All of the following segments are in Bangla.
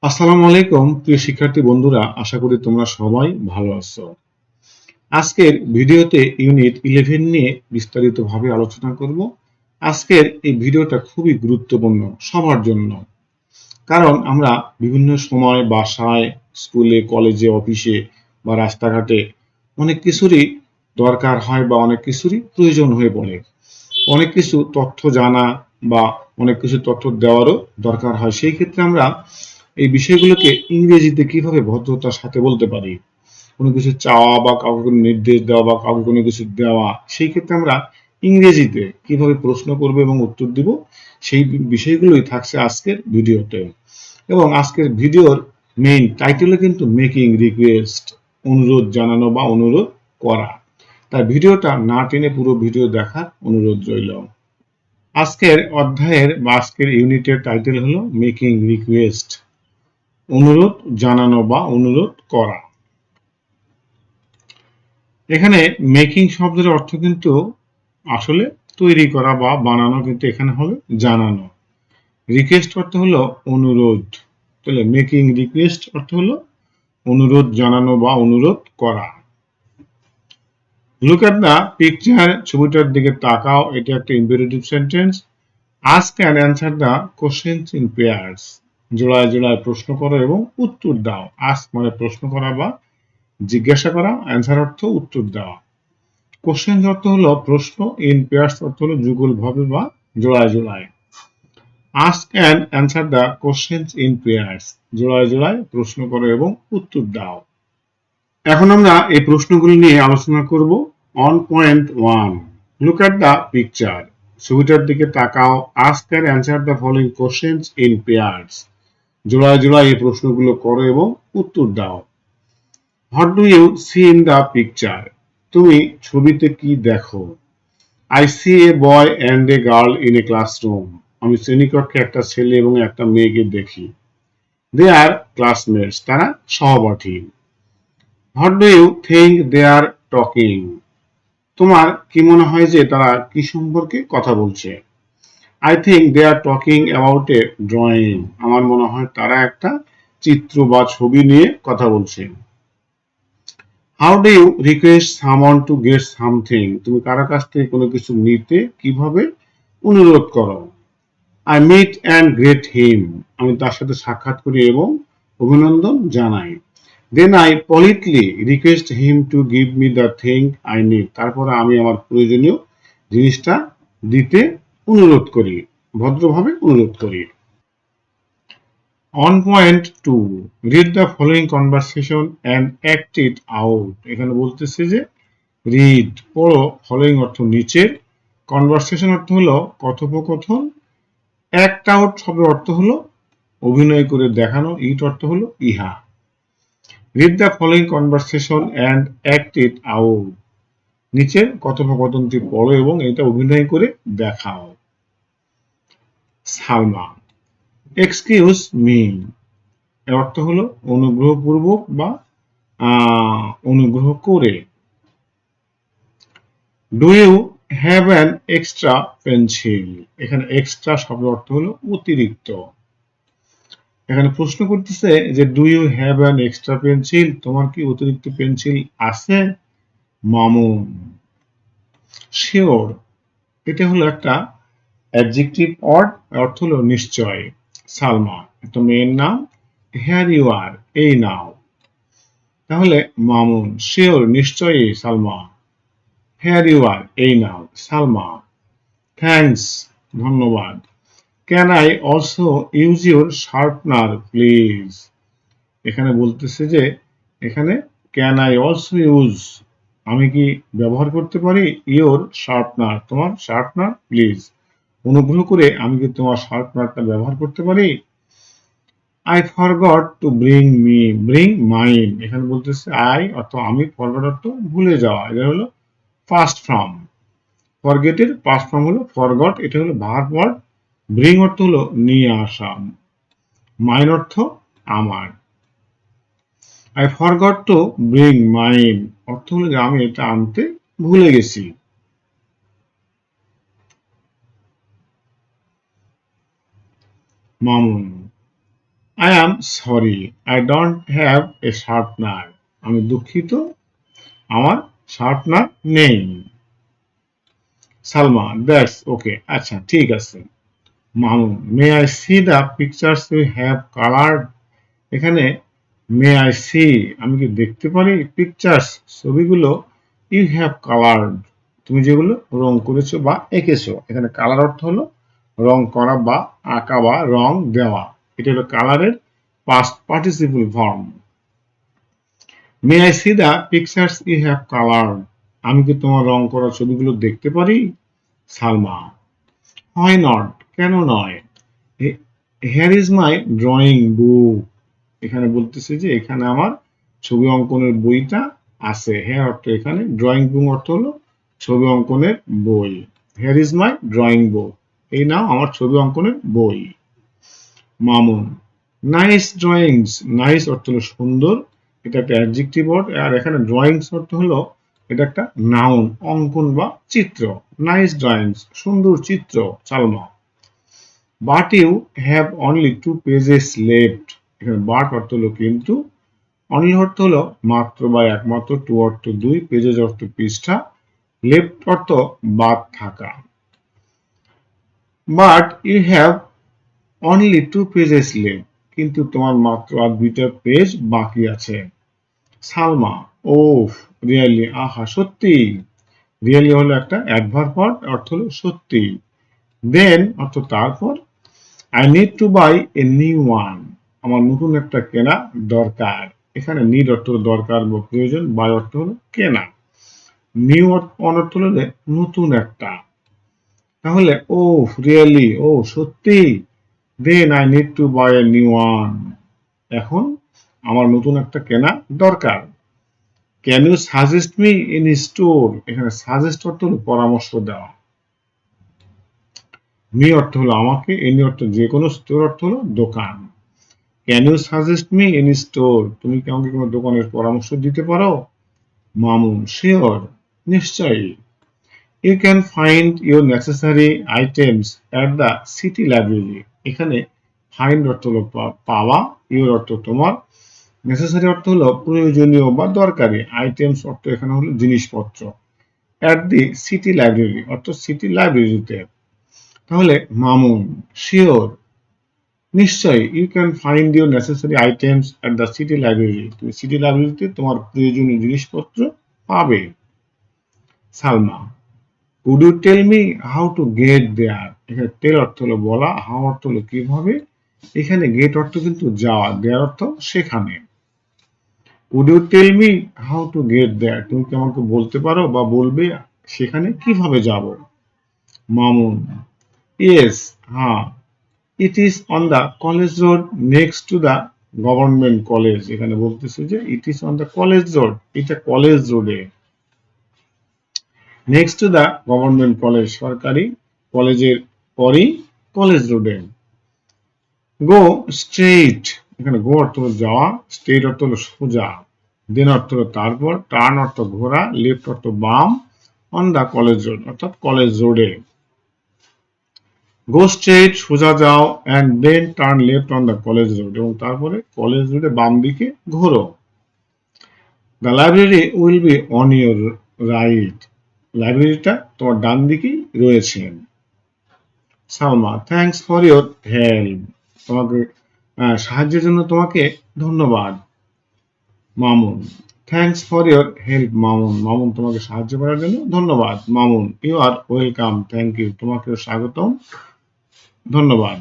আসসালামু আলাইকুম প্রিয় শিক্ষার্থী বন্ধুরা, আশা করি তোমরা সবাই ভালো আছো। আজকের ভিডিওতে ইউনিট 11 নিয়ে বিস্তারিতভাবে আলোচনা করব। আজকের এই ভিডিওটা খুবই গুরুত্বপূর্ণ সবার জন্য, কারণ আমরা বিভিন্ন সময় বাসায়, স্কুলে, কলেজে, অফিসে বা রাস্তাঘাটে অনেক কিছুরই দরকার হয় বা অনেক কিছুরই প্রয়োজন হয়ে পড়ে। অনেক কিছু তথ্য জানা বা অনেক কিছু তথ্য দেওয়ারও দরকার হয়। সেই ক্ষেত্রে আমরা এই বিষয়গুলোকে ইংরেজিতে কিভাবে ভদ্রতার সাথে বলতে পারি, কোনো কিছু চাওয়া বা কাউকে কোনো নির্দেশ দেওয়া বা কাউকে কোনো কিছু দেওয়া, সেই ক্ষেত্রে আমরা ইংরেজিতে কিভাবে প্রশ্ন করব এবং উত্তর দিব, সেই বিষয়গুলোই থাকছে আজকের ভিডিওতে। এবং আজকের ভিডিওর মেইন টাইটেলে কিন্তু মেকিং রিকোয়েস্ট, অনুরোধ জানানো বা অনুরোধ করা। তাই ভিডিওটা না টেনে পুরো ভিডিও দেখার অনুরোধ রইল। আজকের অধ্যায়ের বা আজকের ইউনিটের টাইটেল হলো মেকিং রিকোয়েস্ট, অনুরোধ জানানো বা অনুরোধ করা। এখানে মেকিং শব্দের অর্থ কিন্তু আসলে তৈরি করা বা বানানো, কিন্তু এখানে হবে জানানো। রিকোয়েস্ট অর্থ হলো অনুরোধ, তাহলে মেকিং রিকোয়েস্ট অর্থ হলো অনুরোধ জানানো বা অনুরোধ করা। লুক এট দা পিকচার, ছবিটার দিকে তাকাও, এটা একটা imperative sentence. Ask and answer the questions in pairs, জোড়ায় জোড়ায় প্রশ্ন করো এবং উত্তর দাও। আস্ক মানে প্রশ্ন করা বা জিজ্ঞাসা করা, অ্যান্সার অর্থ উত্তর দেওয়া। কোশ্চেন অর্থ হলো প্রশ্ন, ইন পেয়ার্স অর্থ হলো যুগলভাবে বা জোড়ায় জোড়ায়। Ask and answer the questions in pairs, জোড়ায় জোড়ায় প্রশ্ন করো এবং উত্তর দাও। এখন আমরা এই প্রশ্নগুলি নিয়ে আলোচনা করব। On point 1, look at the picture, ছবিটার দিকে তাকাও। Ask and answer the following questions in pairs, জোড়ায় জোড়ায় এই প্রশ্নগুলো করো এবং উত্তর দাও। What do you see in the picture, তুমি ছবিতে কি দেখো? I see a boy and a girl in a classroom, আমি শ্রেণীকক্ষে একটা ছেলে এবং একটা মেয়েকে দেখি। দে আর ক্লাসমেটস, তারা সহপাঠী। What do you think they are talking, তোমার কি মনে হয় যে তারা কি সম্পর্কে কথা বলছে? I think they are talking about a drawing, আমার মনে হয় তারা একটা চিত্র বা ছবি নিয়ে কথা বলছে। How do you request someone to get something, তুমি কারো কাছ থেকে কোনো কিছু নিতে কিভাবে অনুরোধ করো? I meet and greet him, আমি তার সাথে সাক্ষাৎ করি এবং অভিনন্দন জানাই। Then I politely request him to give me the thing I need, তারপরে আমি আমার প্রয়োজনীয় জিনিসটা দিতে অনুরোধ করি, ভদ্রভাবে অনুরোধ করি। On point 2, read the following conversation and act it out, এখানে বলতেছে যে রিড পড়ো, ফলোইং অর্থ নিচের, কনভারসেশন অর্থ হলো কথোপকথন, অ্যাক্ট আউট শব্দের অর্থ হলো অভিনয় করে দেখানো, ইট অর্থ হলো ইহা। Read the following conversation and act it out, নিচের কথোপকথনটি পড়ো এবং এটা অভিনয় করে দেখাও। সালমা, এক্সকিউজ মি, এর অর্থ হলো অনুগ্রহপূর্বক বা অনুগ্রহ করে। Do you have an extra pencil, এখানে এক্সট্রা শব্দের অর্থ হলো অতিরিক্ত। এখানে প্রশ্ন করতেছে যে do you have an extra pencil, তোমার কি অতিরিক্ত পেন্সিল আছে? মামুন, শিওর, এটা হলো একটা অ্যাডজেক্টিভ ওয়ার্ড, অর্থ হলো নিশ্চয়। সালমা, একটা মেয়ের নাম। হেয়ার ইউ আর, এই নাও। তাহলে মামুন, শিওর নিশ্চয়ই। সালমা, হেয়ার ইউ আর, এই নাও। সালমা, থ্যাঙ্কস, ধন্যবাদ। Can I also use your sharpener please, এখানে বলতেছে যে এখানে ক্যান আই অলসো ইউজ, আমি কি ব্যবহার করতে পারি? ইউর শার্পনার, তোমার শার্পনার প্লিজ, অনুগ্রহ করে আমি কি তোমার শার্পনারটা ব্যবহার করতে পারি? I forgot to bring mine, এখানে বলতেছে আই অর্থ আমি, ফরগট অর্থ ভুলে যাওয়া, এটা হলো পাস্ট ফর্ম। ফরগেটের পাস্ট ফর্ম হলো ফরগট, এটা হলো ভার্ব ওয়ার্ড। ব্রিং অর্থ হলো নিয়ে আসা, মাইন অর্থ আমার। I forgot to bring mine অর্থ হলো যে আমি এটা আনতে ভুলে গেছি। Mamun, I am sorry I don't have a sharpener. আমি দুঃখিত আমার শার্পনার নেই। সালমা দ্যাটস ওকে, আচ্ছা ঠিক আছে। Mamun may I see the pictures you have coloured. এখানে মে আই সি আমি কি দেখতে পারি, পিকচার্স ছবিগুলো, ইউ হ্যাভ কালার্ড তুমি যেগুলো রং করেছো বা এঁকেছো। এখানে কালার অর্থ হলো রং করা বা আঁকা বা রং দেওয়া। এটা হলো কালারের past participle form. May I see the pictures you have coloured. আমি কি তোমার রং করা ছবিগুলো দেখতে পারি। সালমা হোয়াই নট কেন নয়। Hair is my drawing book. এখানে বলতেছে যে এখানে আমার ছবি অঙ্কনের বইটা আছে। হেয়ার অর্থ এখানে, ড্রয়িং বুক অর্থ হলো ছবি অঙ্কনের বই। Hair is my drawing book, এই নাও আমার ছবি অঙ্কনের বই। Mamun nice drawings. নাইস অর্থ হলো সুন্দর, এটা একটা অ্যাডজেক্টিভ ওয়ার্ড। আর এখানে ড্রয়িংস অর্থ হলো এটা একটা নাউন, অঙ্কন বা চিত্র। নাইস ড্রয়িংস সুন্দর চিত্র। Salma but you have only 2 pages left. এখানে বাট অর্থ হলো কিন্তু, অনলি অর্থ হলো মাত্র বা একমাত্র, টু অর্থ 2, পেজেস অর্থ পৃষ্ঠা, লেফট অর্থ বাদ থাকা। But you have only 2 pages left, কিন্তু তোমার মাত্র আর 2টা পেজ বাকি আছে। সালমা ওফ রিয়েলি আহা সত্যি। রিয়েলি হলো একটা অ্যাডভার্ব ওয়ার্ড, অর্থ হলো সত্যি। দেন অর্থ তারপর, I need to buy a new one. আমার নতুন একটা কেনা দরকার। এখানে নিড অর্থ হলো দরকার বা প্রয়োজন, বাই অর্থ হলো কেনা, নিউ অর্থ হলো নতুন একটা। তাহলে ও রিয়েলি ও সত্যি, then I need to buy a new one. এখন আমার নতুন একটা কেনা দরকার। Can you suggest me in store. এখানে সাজেস্ট অর্থ হলো পরামর্শ দেওয়া। মি অর্থ হলো আমাকে, এনি অর্থ যে কোনো, স্টোর অর্থ হলো দোকান। Can you suggest me in store, তুমি কি আমাকে কোনো দোকানের পরামর্শ দিতে পারো। মামুন শিওর নিশ্চয়ই। You can find your necessary items at the city library. এখানে ফাইন্ড অর্থ হলো পাওয়া, ইউর অর্থ তোমার, নেসেসারি অর্থ হলো প্রয়োজনীয় বা দরকারি, আইটেমস অর্থ এখানে হলো জিনিসপত্র, অ্যাট দি সিটি লাইব্রেরি অর্থ সিটি লাইব্রেরিতে। তাহলে মামুন শিওর নিশ্চয়ই, you can find your necessary items at the city library, তুমি সিটি লাইব্রেরিতে তোমার প্রয়োজনীয় জিনিসপত্র পাবে। Salma could you tell me how to get there. এখানে টেল অর্থ হলো বলা, হাউ অর্থ হলো কিভাবে, এখানে গেট অর্থ কিন্তু যাওয়া, দেয়ার অর্থ সেখানে। Could you tell me how to get there, তুমি কি আমাকে বলতে পারো বা বলবে সেখানে কিভাবে যাব। মামুন ইয়েস হ্যাঁ, it is on the college road next to the government college. এখানে বলতেছে যে it is on the college road, এটা কলেজ রোডে, next to the government college সরকারি কলেজের পরেই কলেজ রোডে। গো স্ট্রেইট, এখানে গো অর্থ হলো যাওয়া, স্ট্রেইট অর্থ হলো সোজা, দেন অর্থ হলো তারপর, টার্ন অর্থ ঘোরা, লেফট অর্থ বাম, অন দ্য কলেজ রোড অর্থাৎ কলেজ রোডে। গো স্ট্রেইট সোজা যাও, and then turn left on the college road, এবং তারপরে কলেজ রোডে বাম দিকে ঘোরো। The library will be on your right, লাইব্রেরিটা তোমার ডান দিকেই রয়েছে। Salma thanks for your help, তোমাকে সাহায্যের জন্য তোমাকে ধন্যবাদ। Mamun thanks for your help Mamun, Mamun তোমাকে সাহায্য করার জন্য ধন্যবাদ। Mamun you are welcome, thank you, তোমাকেও স্বাগতম, ধন্যবাদ।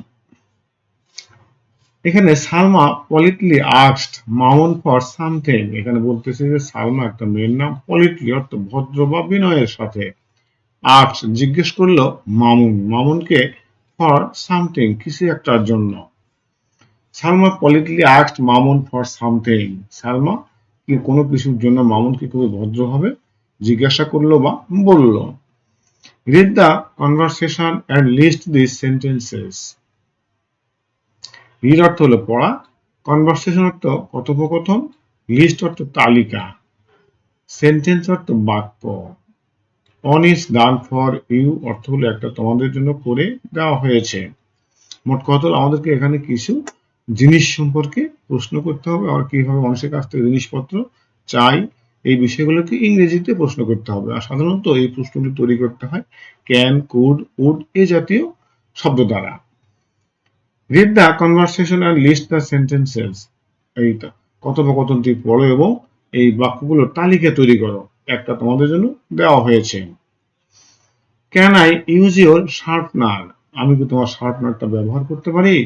এখানে Salma politely asked Mamun for something. এখানে বলতেছে যে সালমা একটা মেয়ের নাম, পলিটলি অর্থ ভদ্র বা বিনয়ের সাথে, আস্কড জিজ্ঞেস করলো মামুন, মামুনকে, ফর সামথিং কিছু একটার জন্য। Salma politely asked Mamun for something, Salma কি কোনো কিছুর জন্য মামুনকে খুবই ভদ্রভাবে জিজ্ঞাসা করলো বা বলল। Read the conversation and list this sentences. Read অর্থ হলো পড়া, কনভারসেশন অর্থ কথোপকথন, লিস্ট অর্থ তালিকা, সেন্টেন্স অর্থ বাক্য, one is done for you অর্থ হলো একটা তোমাদের জন্য করে দেওয়া হয়েছে। মোট কথা হলো আমাদেরকে এখানে কিছু জিনিস সম্পর্কে প্রশ্ন করতে হবে, আর কিভাবে মানুষের কাছ থেকে জিনিসপত্র চাই, এই বিষয়গুলোকে ইংরেজিতে প্রশ্ন করতে হবে। আর সাধারণত এই প্রশ্নটি তৈরি করতে হয় ক্যান, কুড, উড এই জাতীয় শব্দ দ্বারা। Read the conversation and list the sentences. এই কথোপকথনটি পড়ো এবং এই বাক্যগুলোর তালিকা তৈরি করো। একটা তোমাদের জন্য দেওয়া হয়েছে। Can I use your sharpener? আমি কি তোমার শার্পনারটা ব্যবহার করতে পারি?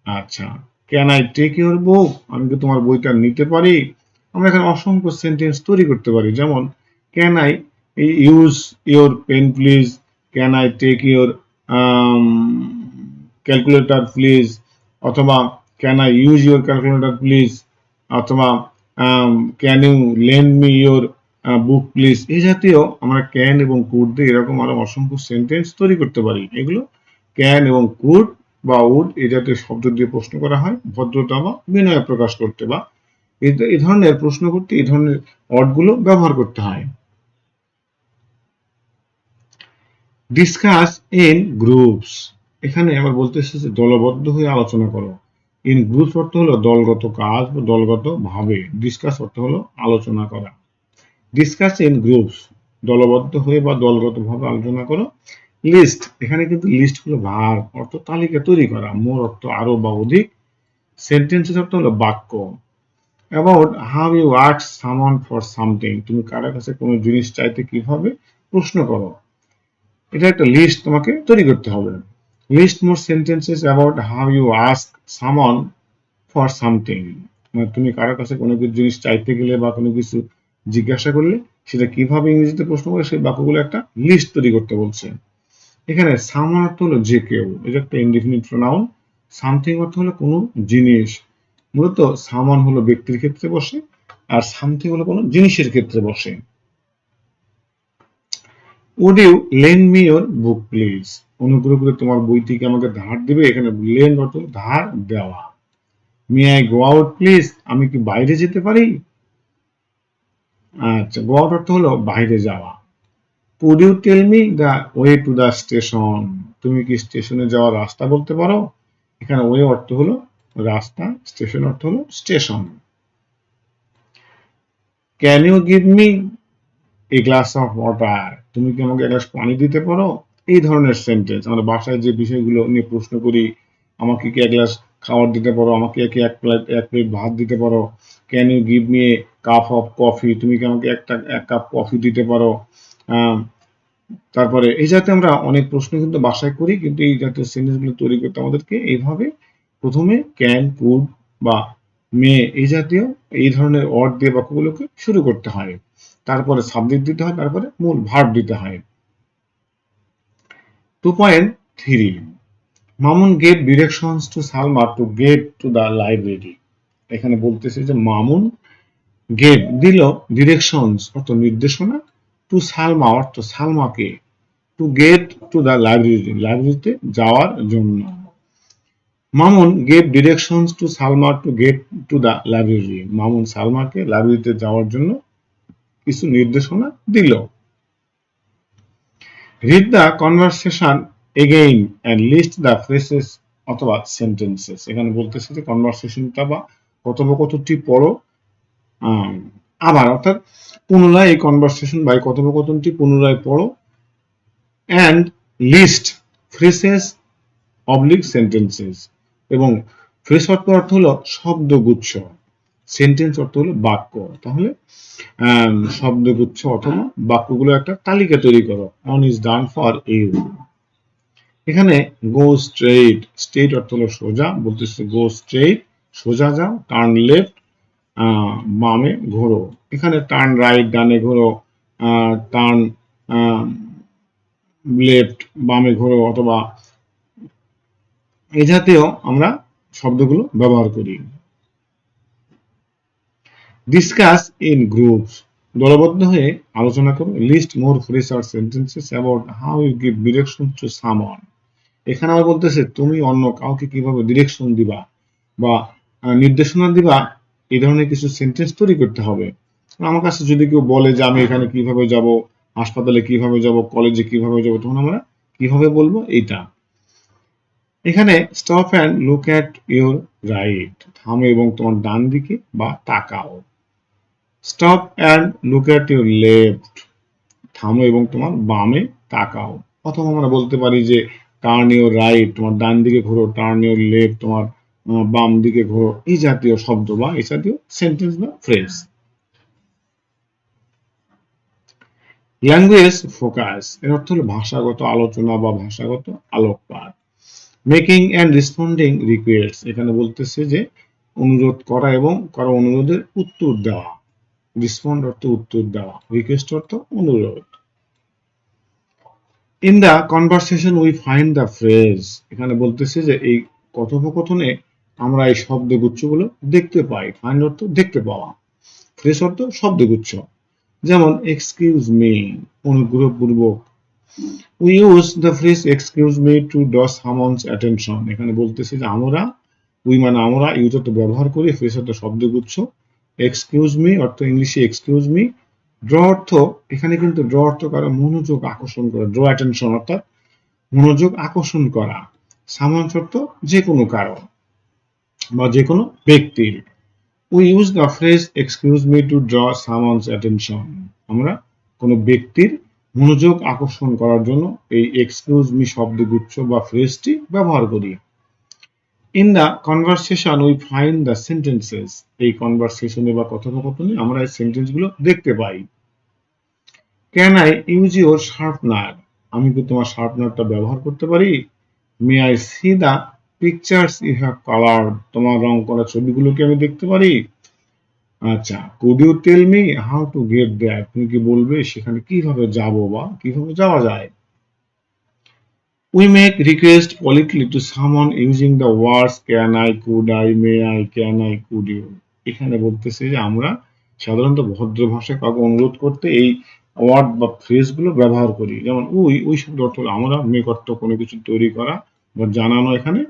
আচ্ছা। Can I take your book? আমি কি তোমার বইটা নিতে পারি? আমরা এখানে অসংখ্য সেন্টেন্স তৈরি করতে পারি, যেমন can I use your pen please, can I take your calculator please, অথবা can I use your calculator please, অথবা can you lend me your book please. এই জাতীয় আমরা ক্যান এবং কুড দিয়ে এরকম আরো অসংখ্য সেন্টেন্স তৈরি করতে পারি। এগুলো ক্যান এবং কুড বা উড এই জাতীয় শব্দ দিয়ে প্রশ্ন করা হয় ভদ্রতা বা বিনয় প্রকাশ করতে, বা এই ধরনের প্রশ্ন করতে এই ধরনের ওয়ার্ডগুলো ব্যবহার করতে হয়। Discuss in groups. এখানে আবার বলতেছে যে দলবদ্ধ হয়ে আলোচনা করো। ইন গ্রুপস অর্থ হলো দলগত কাজ বা দলগত ভাবে। ডিসকাস অর্থ হলো আলোচনা করা। ডিসকাস ইন গ্রুপস, দলবদ্ধ হয়ে বা দলগত ভাবে আলোচনা করো। লিস্ট, এখানে কিন্তু লিস্ট হলো ভার্ব, অর্থ তালিকা তৈরি করা। মোর অর্থ আরো বা অধিক। সেন্টেন্সের অর্থ হলো বাক্য। About how you ask someone for something, তুমি কারো কাছে কোনো জিনিস চাইতে কিভাবে প্রশ্ন করো। এটা একটা লিস্ট তোমাকে তৈরি করতে হবে। List more sentences about how you ask someone for something, মানে তুমি কারো কাছে কোনো কিছু জিনিস চাইতে গেলে বা কোনো কিছু জিজ্ঞাসা করলে সেটা কিভাবে ইংরেজিতে প্রশ্ন করে সেই বাক্যগুলো একটা লিস্ট তৈরি করতে বলছে। এখানে সামওয়ান অর্থ হলো যে কেউ, এটা একটা ইনডিফিনিট প্রোনাউন। সামথিং অর্থ হলো কোনো জিনিস। মূলত সামওয়ান হলো ব্যক্তির ক্ষেত্রে বসে, আর সামথিং হলো কোনো জিনিসের ক্ষেত্রে বসে। Would you lend me your book please, অনুগ্রহ করে তোমার বইটিকে আমাকে ধার দিবে। এখানে লেন্ড অর্থ ধার দেওয়া। May I go out please, আমি কি বাইরে যেতে পারি? আচ্ছা, গো আউট অর্থ হলো বাইরে যাওয়া। Could you tell me the way to the station, তুমি কি স্টেশনে যাওয়ার রাস্তা বলতে পারো? এখানে ওয়ে অর্থ হলো রাস্তা, স্টেশন অর্থ হলো station. Can you give me a glass of water, তুমি কি আমাকে এক গ্লাস পানি দিতে পারো? এই ধরনের সেন্টেন্স আমরা বাসায় যে বিষয়গুলো নিয়ে প্রশ্ন করি, আমাকে কি এক গ্লাস খাবার দিতে পারো, আমাকে কি এক প্লেট ভাত দিতে পারো, can you give me a cup of coffee, তুমি কি আমাকে এক কাপ কফি দিতে পারো। আহ, তারপরে এই জাতীয় আমরা অনেক প্রশ্ন কিন্তু বাসায় করি, কিন্তু এই জাতীয় সেন্টেন্সগুলো তৈরি করতে আমাদেরকে এইভাবে প্রথমে ক্যান, কুড বা মে এই জাতীয় এই ধরনের ওয়ার্ড দিয়ে বাক্যগুলোকে শুরু করতে হয়। তারপরে সাবজেক্ট দিতে হয়, তারপরে মূল ভার্ব দিতে হয়। 2.3, Mamun gave directions to Salma to get to the library. এখানে বলতেছে যে মামুন গেভ দিল ডিরেকশনস অর্থ নির্দেশনা, টু সালমা অর্থ সালমাকে, to get to the library লাইব্রেরিতে যাওয়ার জন্য। Mamun gave directions to Salma to get to the library, Mamun সালমাকে লাইব্রেরিতে যাওয়ার জন্য কিছু নির্দেশনা দিল। Read the conversation again and list the phrases অথবা সেন্টেন্সেস। এখানে বলতেছে যে কনভারসেশনটা বা কথোপকথনটি পড়ো আবার, অর্থাৎ পুনরায় এই কনভারসেশন বা এই কথোপকথনটি পুনরায় পড়ো। And list phrases oblique sentences, এবং ফ্রেজ অর্থ হলো শব্দগুচ্ছ, সেন্টেন্স অর্থ হলো বাক্য। তাহলে শব্দগুচ্ছ অথবা বাক্যগুলো একটা তালিকা তৈরি করো। One is done for you. এখানে গো স্ট্রেট, স্ট্রেট অর্থ হলো সোজা, বলতেছে গো স্ট্রেট সোজা যাও। টার্ন লেফট বামে ঘোরো। এখানে টার্ন রাইট ডানে ঘোরো, টার্ন লেফট বামে ঘোরো, অথবা এই জাতীয় আমরা শব্দগুলো ব্যবহার করি। ডিসকাস ইন গ্রুপস, দলবদ্ধ হয়ে আলোচনা করো। লিস্ট মোর ফ্রেজ আর sentences about how you give direction to someone. এখানে আবার বলতেছে তুমি অন্য কাউকে কিভাবে ডিরেকশন দিবা বা নির্দেশনা দিবা, এই ধরনের কিছু সেন্টেন্স তৈরি করতে হবে। আমার কাছে যদি কেউ বলে যে আমি এখানে কিভাবে যাব, হাসপাতালে কিভাবে যাব, কলেজে কিভাবে যাব, তখন আমরা কিভাবে বলবো এইটা। এখানে stop and look at your right, থামো এবং তোমার ডান দিকে বা তাকাও। Stop and look at your left, থামো এবং তোমার বামে তাকাও। অথবা আমরা বলতে পারি যে টার্ন ইউর রাইট, তোমার ডান দিকে ঘোরো, টার্ন ইউর লেফট, তোমার বাম দিকে ঘোরো, এই জাতীয় শব্দ বা এই জাতীয় সেন্টেন্স বা ফ্রেজ। ল্যাঙ্গুয়েজ ফোকাস, এর অর্থ হলো ভাষাগত আলোচনা বা ভাষাগত আলোকপাত। মেকিং অ্যান্ড রেসপন্ডিং রিকোয়েস্ট, এখানে বলতেছে যে অনুরোধ করা এবং কারো অনুরোধের উত্তর দেওয়া। রেসপন্ড অর্থ উত্তর দেওয়া, রিকোয়েস্ট অর্থ অনুরোধ। In the conversation we find the phrase, এখানে বলতেছে যে এই কথোপকথনে আমরা এই শব্দগুচ্ছগুলো দেখতে পাই। ফাইন্ড অর্থ দেখতে পাওয়া, ফ্রেজ অর্থ শব্দগুচ্ছ। যেমন এক্সকিউজ মি, অনুগ্রহপূর্বক। We use the phrase excuse me to draw someone's attention, এখানে বলতেছে যে আমরা, উই মানে আমরা, ইউজ অর্থ ব্যবহার করি, ফ্রেজ অর্থ শব্দগুচ্ছ। এক্সকিউজ মি অর্থ ইংলিশে এক্সকিউজ মি। ড্র অর্থ, এখানে কিন্তু ড্র অর্থ করা মনোযোগ আকর্ষণ করা, ড্র অ্যাটেনশন অর্থাৎ মনোযোগ আকর্ষণ করা। সামওয়ানস অর্থ যে কোনো কারণ বা যে কোনো ব্যক্তির। We use the phrase excuse me to draw someone's attention, আমরা কোনো ব্যক্তির মনোযোগ আকর্ষণ করার জন্য এই এক্সকিউজ মি শব্দগুচ্ছ বা ফ্রেজটি ব্যবহার করি। In the conversation we find the sentences, এই কনভারসেশনে বা কথোপকথনে আমরা এই সেন্টেন্সগুলো দেখতে পাই। Can I use your sharpener, আমি কি তোমার শার্পনারটা ব্যবহার করতে পারি? May I see the pictures you have coloured, তোমার রং করা ছবিগুলো কি আমি দেখতে পারি? আচ্ছা, could you tell me how to get there, তুমি কি বলবে সেখানে কিভাবে যাব বা কিভাবে যাওয়া যায়? We make request politely to someone using the words can I, could I, may I, can I, could you. এখানে বলতেছে যে আমরা সাধারণত ভদ্র ভাষায় কাউকে অনুরোধ করতে এই ওয়ার্ড বা ফ্রেজ গুলো ব্যবহার করি। যেমন ওই শব্দ অর্থ হলো আমরা, মেক অর্থ কোনো কিছু তৈরি করা বা জানানো। এখানে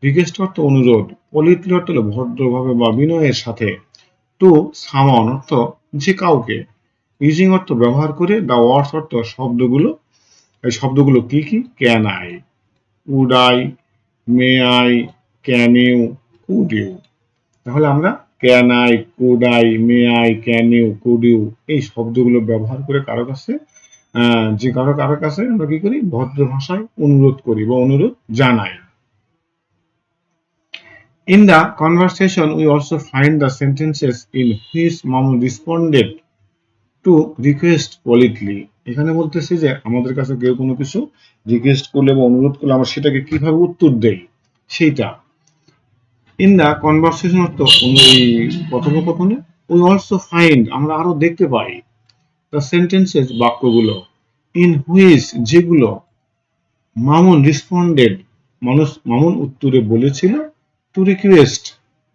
রিকোয়েস্ট অর্থ অনুরোধ, পলিটলি অর্থ হলো ভদ্রভাবে বা বিনয়ের সাথে। টু সামন অর্থ যে কাউকে, ইউজিং অর্থ ব্যবহার করে, দ্য ওয়ার্ডস অর্থ শব্দগুলো। এই শব্দগুলো কি কি? Can I, would I, may I, can you, could you. তাহলে আমরা can I, could I, may I, can you, could you এই শব্দগুলো ব্যবহার করে কারো কাছে যে কারো কাছে আমরা কি করি? ভদ্র ভাষায় অনুরোধ করি বা অনুরোধ জানাই। In the conversation, we also find the sentences in which mom responded to request politely. এখানে বলতেছি যে আমাদের কাছে কেউ কোনো কিছু রিকোয়েস্ট করলে বা অনুরোধ করলে আমরা সেটাকে কিভাবে উত্তর দেই সেইটা। ইন দা কনভারসেশন অর্থ এই কথোপকথনে, উই অলসো ফাইন্ড আমরা আরো দেখতে পাই, দ্য সেন্টেন্সেস বাক্যগুলো, ইন হুইচ যেগুলো, মামুন রিসপন্ডেড মামুন উত্তরে বলেছিল, টু রিকোয়েস্ট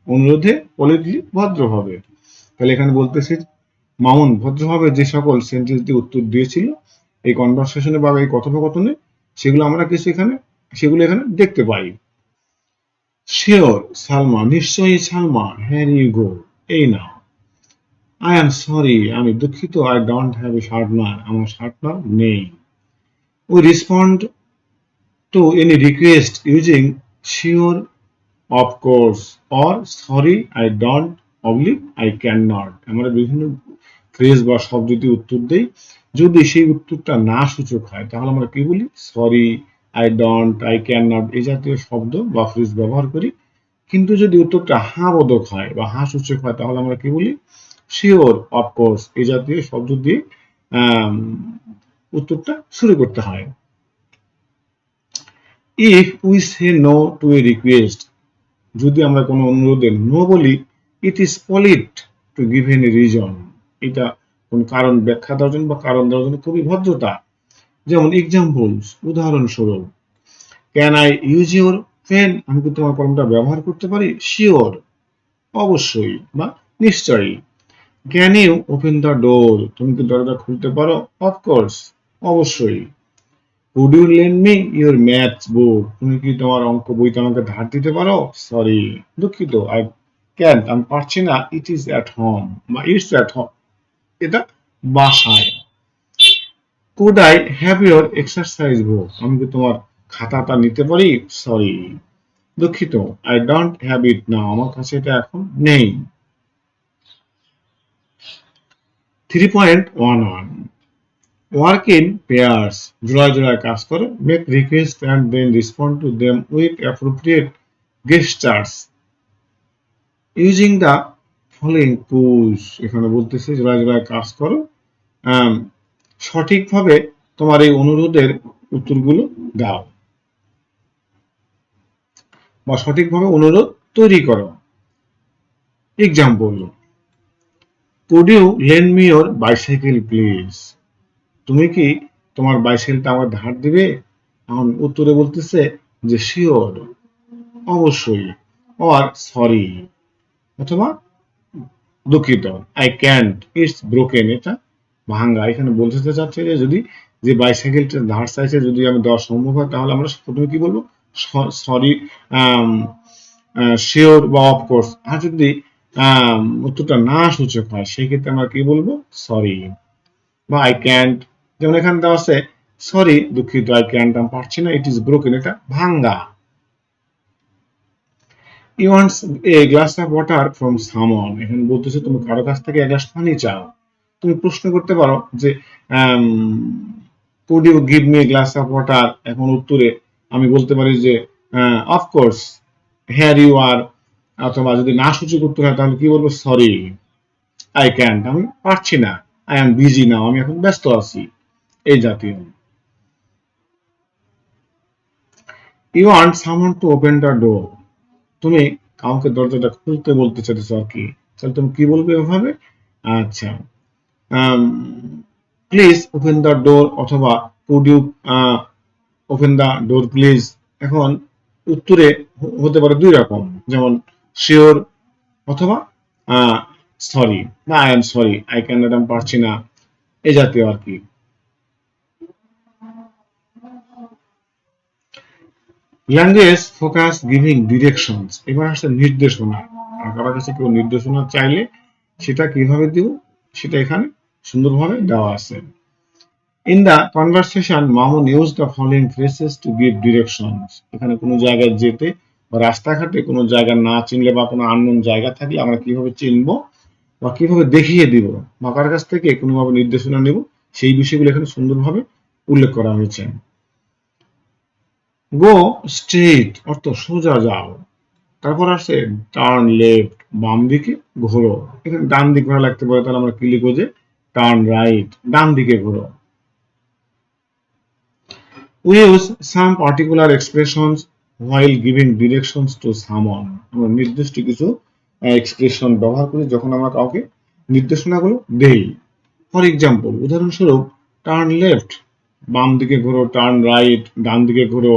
অনুরোধে, পলিটলি ভদ্রভাবে। তাহলে এখানে বলতেছি মামুন ভদ্রভাবে যে সকল সেন্টেন্স দিয়ে উত্তর দিয়েছিল এই কনভারসেশনে বা এই কথোপকথনে, সেগুলো আমরা কিছু এখানে সেগুলো এখানে দেখতে পাই। শিওর সালমা, নিশ্চয়ই সালমা, হ্যার ইউ গো, এই নাও। আই এম সরি, আমি দুঃখিত, I don't have a sharpener, আমার শার্পনার নেই। We respond to any request using sure, of course, or sorry, I don't, oblique I can not. আমরা বিভিন্ন ফ্রেজ বা শব্দ দিয়ে উত্তর দেই। যদি সেই উত্তরটা না সূচক হয় তাহলে আমরা কি বলি? Sorry, I don't, I can not এই জাতীয় শব্দ বা ফ্রেজ ব্যবহার করি। কিন্তু যদি উত্তরটা হা বোধক হয় বা হা সূচক হয় তাহলে আমরা কি বলি? শিওর, অফকোর্স এই জাতীয় শব্দ দিয়ে উত্তরটা শুরু করতে হয়। If we say no to a request, যদি আমরা কোনো অনুরোধে নো বলি, it is polite to give any reason, এটা কোন কারণ ব্যাখ্যা দেওয়ার জন্য বা কারণ দেওয়ার জন্য খুবই ভদ্রতা। যেমন এক্সাম্পলস, উদাহরণস্বরূপ, can I use your pen, আমি কি তোমার কলমটা ব্যবহার করতে পারি? শিওর, অবশ্যই বা নিশ্চয়ই। Can you open the door, তুমি কি দরজা খুলতে পারো? অফকোর্স, অবশ্যই। Could you lend me your maths book, তুমি কি তোমার অঙ্ক বইটা আমাকে ধার দিতে পারো? সরি, দুঃখিত, আই ক্যান, আমি পারছি না। ইট ইজ অ্যাট হোম বা ইটস অ্যাট হোম, এটা বাসায়। Could I have your exercise বুক, আমি কি তোমার খাতাটা নিতে পারি? সরি, দুঃখিত, আই ডোন্ট হ্যাভ ইট নাও, আমার কাছে এটা এখন নেই। 3.11 ওয়ার্ক ইন পেয়ার্স, জোড়ায় জোড়ায় কাজ করে, make request and then respond to them with appropriate gestures using the following push. এখানে বলতেছে জোড়ায় জোড়ায় কাজ করো, সঠিকভাবে তোমার এই অনুরোধের উত্তরগুলো দাও বা সঠিকভাবে অনুরোধ তৈরি করো। Example, could you lend me your bicycle please? তুমি কি তোমার বাইসাইকেলটা আমার ধার দিবে? এখন উত্তরে বলতেছে যে শিওর, অবশ্যই, অর সরি, অথবা দুঃখিত, আই ক্যান্ট, ইটস ব্রোকেন, এটা ভাঙ্গা। এখানে বলতে চাচ্ছে যে যদি যে বাইসাইকেলটা ধার চাইছে যদি আমি দেওয়া সম্ভব হয় তাহলে আমরা প্রথমে কি বলবো? সরি, শিওর বা অফকোর্স। আর যদি উত্তরটা না সূচক হয় সেই ক্ষেত্রে আমরা কি বলবো? সরি বা আই ক্যান্ট। যেমন এখানে দেওয়া আছে সরি, দুঃখিত, আই ক্যান্ট, আমি পারছি না, ইট ইজ ব্রোকেন, এটা ভাঙ্গা। ই wants a glass of water from someone, এখানে বলতেছে তুমি কারো কাছ থেকে এক গ্লাস পানি চাও। তুমি প্রশ্ন করতে পারো যে could you give me a glass of water? এখন উত্তরে আমি বলতে পারি যে অফকোর্স, হেয়ার ইউ আর, অথবা যদি না সূচক উত্তর হয় তাহলে কি বলবো? সরি, আই ক্যান্ট, আমি পারছি না, আই এম বিজি নাও, আমি এখন ব্যস্ত আছি, এই জাতীয়। You want someone to open the door, তুমি কাউকে দরজাটা খুলতে বলতে চাইছো আর কি, তাহলে তুমি কি বলবে এভাবে? আচ্ছা, প্লিজ ওপেন দ্য ডোর, অথবা could you open the door please. এখন উত্তরে হতে পারে দুই রকম, যেমন শিওর অথবা সরি বা I am sorry, I can not, আমি পারছি না, এই জাতীয় আর কি। ল্যাঙ্গুয়েজ ফোকাস গিভিং ডিরেকশনস, এবার আসছে নির্দেশনা। কারো কাছে কেউ নির্দেশনা চাইলে সেটা কিভাবে দিব সেটা এখানে সুন্দরভাবে দেওয়া আছে। In the conversation Mamun use the following phrases two give directions, এখানে কোনো জায়গায় যেতে বা রাস্তাঘাটে কোনো জায়গা না চিনলে বা কোনো আননোন জায়গা থাকলে আমরা কিভাবে চিনবো বা কিভাবে দেখিয়ে দিব বা কার কাছ থেকে কোনোভাবে নির্দেশনা নেব সেই বিষয়গুলো এখানে সুন্দরভাবে উল্লেখ করা হয়েছে। গো স্ট্রেট অর্থ সোজা যাও, তারপর আসছে টার্ন লেফট, বাম দিকে ঘোরো। এখানে ডান দিক ঘোরা লাগতে পারে, তাহলে আমরা কি লিখবো? যে টার্ন রাইট, ডান দিকে ঘোরো। We use some particular expressions while giving directions to someone, আমরা নির্দিষ্ট কিছু এক্সপ্রেশন ব্যবহার করি যখন আমরা কাউকে নির্দেশনাগুলো দেই। ফর এক্সাম্পল, উদাহরণস্বরূপ, টার্ন লেফট, বাম দিকে ঘোরো, টার্ন রাইট, ডান দিকে ঘোরো,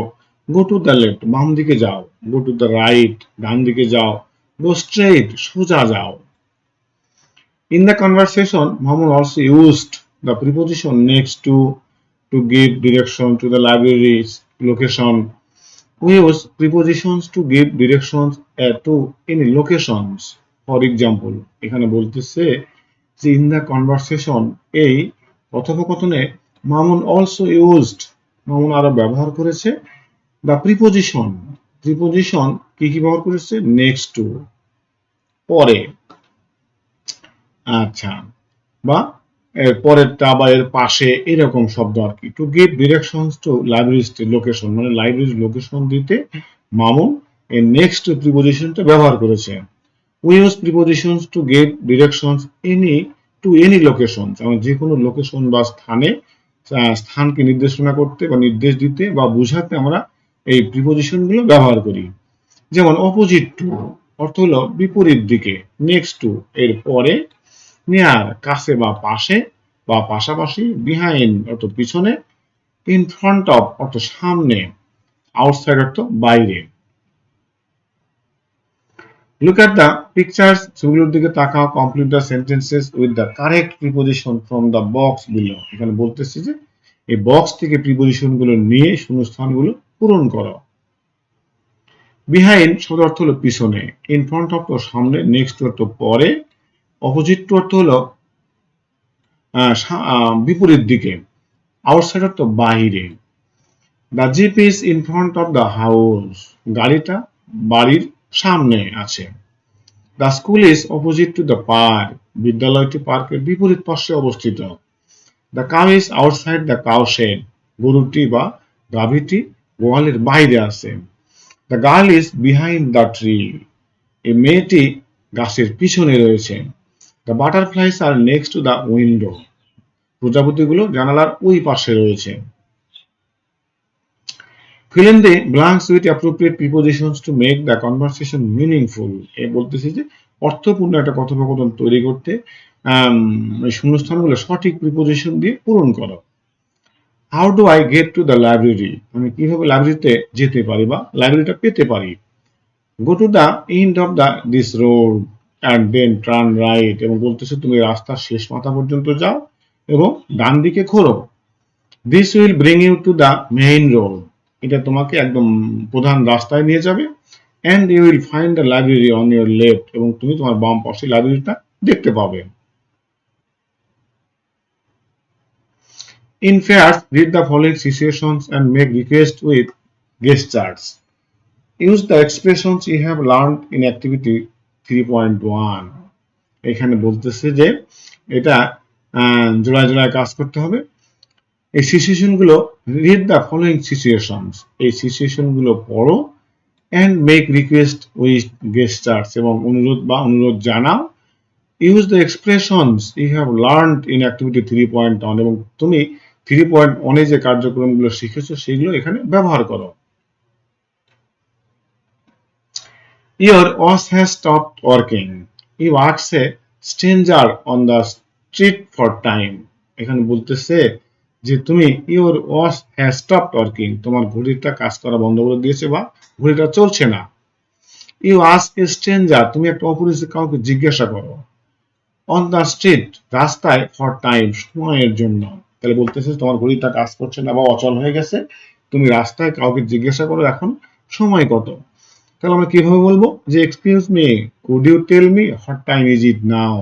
গো টু দ্য লেফট, বাম দিকে যাও, গো টু দ্য রাইট, ডান দিকে যাও, গো স্ট্রেট, সোজা যাও। In the conversation, Mohammed also used the preposition next to give direction to the library's location. We use prepositions to give directions to any locations. For example, এখানে বলতেছে যে in the conversation, এই কথোপকথনে মামুন also used, মামুন আরো ব্যবহার করেছে the preposition, preposition কি কি ব্যবহার করেছে? next to, পরে, আচ্ছা, বা এর পরেরটা বা এর পাশে, এরকম শব্দ আর কি। To give directions to library's location, মানে লাইব্রেরিজ লোকেশন দিতে মামুন এই নেক্সট প্রিপোজিশনটা ব্যবহার করেছে। We use prepositions to give directions any location, আমরা যে কোনো লোকেশন বা স্থানে স্থানকে নির্দেশনা করতে বা নির্দেশ দিতে বা বোঝাতে আমরা এই প্রিপোজিশন গুলো ব্যবহার করি। যেমন অপোজিট টু অর্থ হলো বিপরীত দিকে, নেক্সট টু এর পরে, নিয়ার কাছে বা পাশে বা পাশাপাশি, বিহাইন্ড অর্থ পিছনে, ইন ফ্রন্ট অফ অর্থ সামনে, আউটসাইড অর্থ বাইরে। লুক এট দ্য পিকচার্স, ছবিগুলোর দিকে তাকাও, complete the sentences with the correct preposition from the box below, এখানে বলতেছি যে এই বক্স থেকে প্রিপোজিশন গুলো নিয়ে শূন্যস্থানগুলো পূরণ করো। বিহাইন্ড শব্দ অর্থ হলো পিছনে, ইন ফ্রন্ট অর্থ সামনে, নেক্সট অর্থ পরে, অপোজিট টু অর্থ হলো বিপরীত দিকে, আউটসাইড অর্থ বাহিরে। The jeep is in front of the house, গাড়িটা বাড়ির সামনে আছে। The school is opposite to the park, বিদ্যালয়টি পার্কের বিপরীত পার্শ্বে অবস্থিত। The cow is outside the cow shed, গরুটি বা গাভীটি গোয়ালের বাইরে আছে। The girl is behind the tree, এই মেয়েটি গাছের পিছনে রয়েছে। The butterflies are next to the window, প্রজাপতিগুলো জানালার ওই পাশে রয়েছে। Fill in the blanks with appropriate prepositions to make the conversation meaningful. এ বলতেছি যে অর্থপূর্ণ একটা কথোপকথন তৈরি করতে এই শূন্যস্থানগুলো সঠিক প্রিপোজিশন দিয়ে পূরণ করো। How do I get to the library? আমি কিভাবে লাইব্রেরিতে যেতে পারি বা লাইব্রেরিটা পেতে পারি? Go to the end of this road and then turn right, এবং বলতেছে তুমি রাস্তার শেষ মাথা পর্যন্ত যাও এবং ডান দিকে ঘোরো। This will bring you to the main road, এটা তোমাকে একদম প্রধান রাস্তায় নিয়ে যাবে। And you will find the library on your left, এবং তুমি তোমার বাম পাশে লাইব্রেরিটা দেখতে পাবে। In pairs, read the following situations and make requests with gestures. Use the expressions you have learned in activity 3.1. এখানে বলতেছে যে এটা জোড়ায় জোড়ায় কাজ করতে হবে। এই সিচুয়েশনগুলো, রিড দ্য ফলোইং সিচুয়েশনস, এই সিচুয়েশনগুলো পড়ো, and make request with gestures, এবং অনুরোধ জানাও। Use the expressions you have learned in activity 3.1, এবং তুমি 3.1 যে কার্যক্রমগুলো শিখেছো সেগুলো এখানে ব্যবহার করো। Your watch has stopped working. You ask a stranger on the street for time. এখানে বলতেছে যে তুমি your watch has stopped working, তোমার ঘড়িটা কাজ করা বন্ধ করে দিয়েছে বা ঘড়িটা চলছে না। ইউ আস্ক এ স্ট্রেঞ্জার, তুমি একটা অপরিচিত কাউকে জিজ্ঞাসা করো। অন দ্য স্ট্রিট, রাস্তায়, ফর টাইম, সময়ের জন্য। তাহলে বলতেছে তোমার ঘড়িটা কাজ করছে না বা অচল হয়ে গেছে, তুমি রাস্তায় কাউকে জিজ্ঞাসা করো এখন সময় কত। তাহলে আমরা কিভাবে বলবো যে excuse me, could you tell me what time is it now,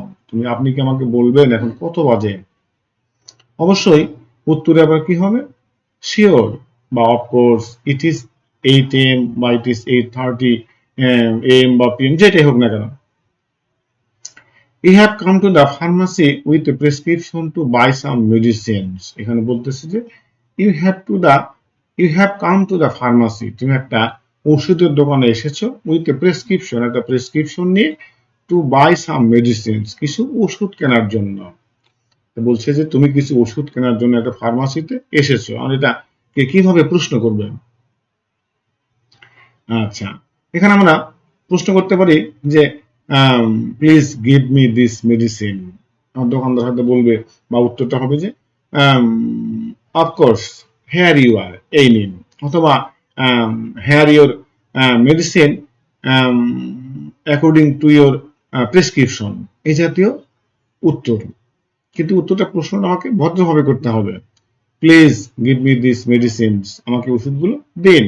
আপনি কি আমাকে বলবেন এখন কত বাজে। অবশ্যই উত্তরে আবার কি হবে, শিওর বা অফকোর্স, ইট ইজ 8 AM বা ইট ইজ 8:30 AM বা PM, যেটাই হোক না কেন। You have come to the pharmacy with a prescription to buy some medicines, এখানে বলতেছে যে you have come to the pharmacy, তুমি একটা ওষুধের দোকানে এসেছো, উইথ এ প্রেসক্রিপশন, একটা প্রেসক্রিপশন নিয়ে, টু বাই সাম মেডিসিনস, কিছু ওষুধ কেনার জন্য। বলছে যে তুমি কিছু ওষুধ কেনার জন্য একটা ফার্মাসিতে এসেছো, আর এটা কিভাবে প্রশ্ন করবে। আচ্ছা, এখানে আমরা প্রশ্ন করতে পারি যে please give me this medicine, আমার দোকানদার হয়তো বলবে বা উত্তরটা হবে যে অফকোর্স, হেয়ার ইউ আর, এই নিন, অথবা here your medicine according to your prescription, এই জাতীয় উত্তর। কিন্তু উত্তরটা প্রশ্নটা আমাকে ভদ্রভাবে করতে হবে। Please give me this medicines, আমাকে ওষুধগুলো দিন।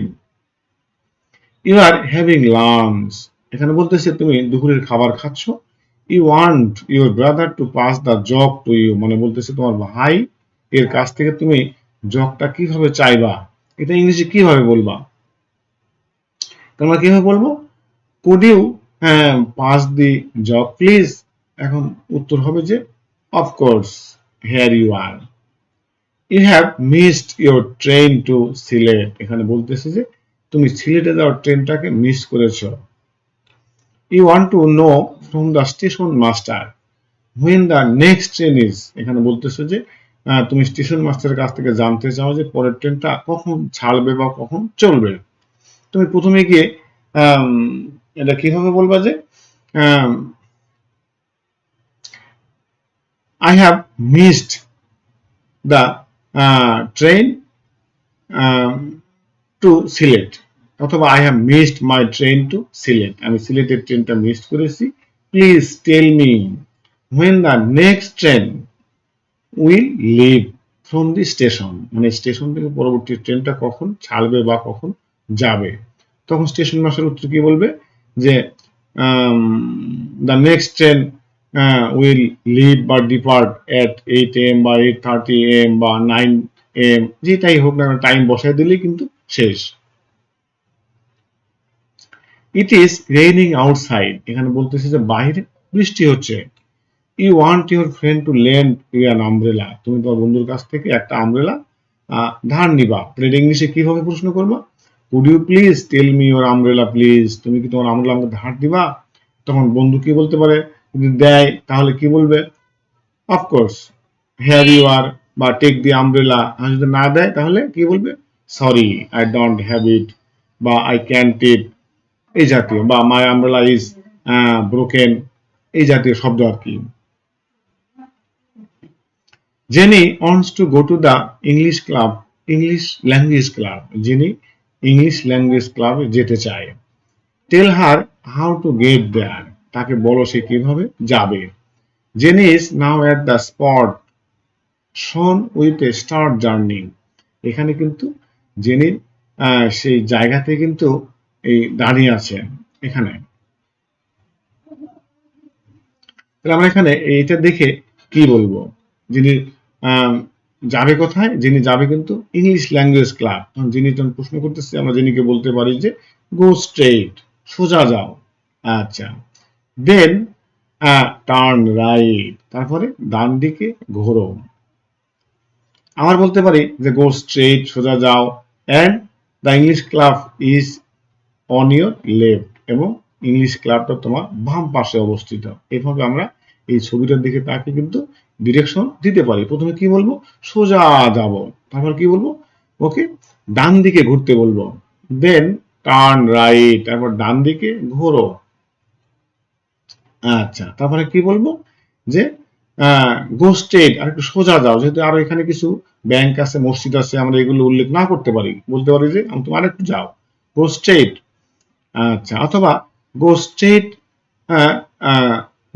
ইউ আর হ্যাভিং লাঞ্চ, এখানে বলতেছে তুমি দুপুরের খাবার খাচ্ছ। You want your brother to pass the jug to you, মানে বলতেছে তোমার ভাই এর কাছ থেকে তুমি জগটা কিভাবে চাইবা, এটা ইংলিশে কিভাবে বলবা। তোমরা কিভাবে বলবো, could you pass the jug please, এখন উত্তর হবে যে of course, here you are. You have missed your train to Sylhet, এখানে বলতেছে যে তুমি সিলেটে যাওয়ার ট্রেনটাকে মিস করেছো। You want to know from the station master when the next train is, এখানে বলতেছে যে তুমি স্টেশন মাস্টারের কাছ থেকে জানতে চাও যে পরের ট্রেনটা কখন ছাড়বে বা কখন চলবে। তুমি প্রথমে গিয়ে এটা কিভাবে বলবা যে I have missed the train to Sylhet, অথবা I have missed my train to Sylhet, আমি সিলেটের ট্রেনটা মিস করেছি। Please tell me when the next train will leave from the station, মানে স্টেশন থেকে পরবর্তী ট্রেনটা কখন ছাড়বে বা কখন যাবে। তখন স্টেশন মাস্টার উত্তর কি বলবে যে the next train will leave বা ডিপার্ট এট 8 AM বা 8:30 AM বা 9 যেটাই হোক না টাইম বসাই দিলেই কিন্তু শেষ। ইট ইজ রেইনিং আউটসাইড, এখানে বলতেছে যে বাইরে বৃষ্টি হচ্ছে। You want your friend to lend you an umbrella, তুমি তোমার বন্ধুর কাছ থেকে একটা আমব্রেলা ধার নিবা। তাহলে ইংলিশে কিভাবে প্রশ্ন করবা? Could you please tell me your umbrella please, তুমি কি তোমার আমব্রেলা আমাকে ধার দিবা? তখন বন্ধু কি বলতে পারে? যদি দেয় তাহলে কি বলবে? অফকোর্স, হেয়ার ইউ আর, বা টেক দি আমব্রেলা। আর যদি না দেয় তাহলে কি বলবে? Sorry, I don't have it, বা আই ক্যান্ট ইট, এই জাতীয়, বা মাই আমব্রেলা ইজ ব্রোকেন, এই জাতীয় শব্দ আর কি। Jenny wants to go to the English club, English language club, Jenny English language ক্লাবে যেতে চায়। Tell her how to get there, তাকে বলো সে কিভাবে যাবে। Jenny is now at the spot shown with a start journey, এখানে কিন্তু জেনির সেই জায়গাতে কিন্তু এই দাঁড়িয়ে আছে এখানে। তাহলে আমরা এখানে এইটা দেখে কি বলবো? যিনি যাবে কোথায়? যিনি যাবে কিন্তু ইংলিশ ল্যাঙ্গুয়েজ ক্লাব। যিনি যখন প্রশ্ন করতেছে আমরা যিনিকে বলতে পারি যে গো স্ট্রেট, সোজা যাও। আচ্ছা, দেন টার্ন রাইট, তারপরে ডান দিকে ঘোরো। আমার বলতে পারি যে গো স্ট্রেট, সোজা যাও, and the English club is on your left, এবং ইংলিশ ক্লাবটা তোমার বাম পাশে অবস্থিত। এভাবে আমরা এই ছবিটার দিকে তাকে কিন্তু ডিরেকশন দিতে পারি। প্রথমে কি বলবো? সোজা যাব, তারপর কি বলবো? ওকে ডান দিকে ঘুরতে বলবো, দেন টার্ন রাইট, তারপর ডান দিকে ঘোরো। আচ্ছা, তারপরে কি বলবো? যে গো স্ট্রেট, আর একটু সোজা যাও, যেহেতু আরো এখানে কিছু ব্যাংক আছে, মসজিদ আছে, আমরা এগুলো উল্লেখ না করতে পারি, বলতে পারি যে তুমি আরেকটু যাও, গো স্ট্রেট। আচ্ছা, অথবা go straight,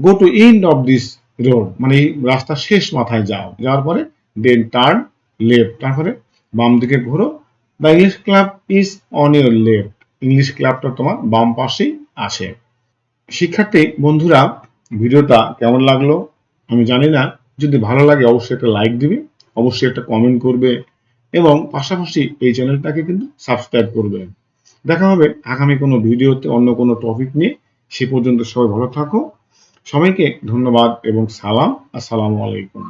go to end of this road, মানে এই রাস্তার শেষ মাথায় যাও, যাওয়ার পরে দেন টার্ন লেফট, তারপরে বাম দিকে ঘোরো। The English club is on your left, English ক্লাবটা তোমার বাম পাশেই আছে। শিক্ষার্থী বন্ধুরা, ভিডিওটা কেমন লাগলো আমি জানি না। যদি ভালো লাগে অবশ্যই একটা লাইক দিবে, অবশ্যই একটা কমেন্ট করবে, এবং পাশাপাশি এই চ্যানেলটাকে কিন্তু সাবস্ক্রাইব করবে। দেখা হবে আগামী কোনো ভিডিওতে অন্য কোনো টপিক নিয়ে। সে পর্যন্ত সবাই ভালো থাকো। সবাইকে ধন্যবাদ এবং সালাম। আসসালামু আলাইকুম।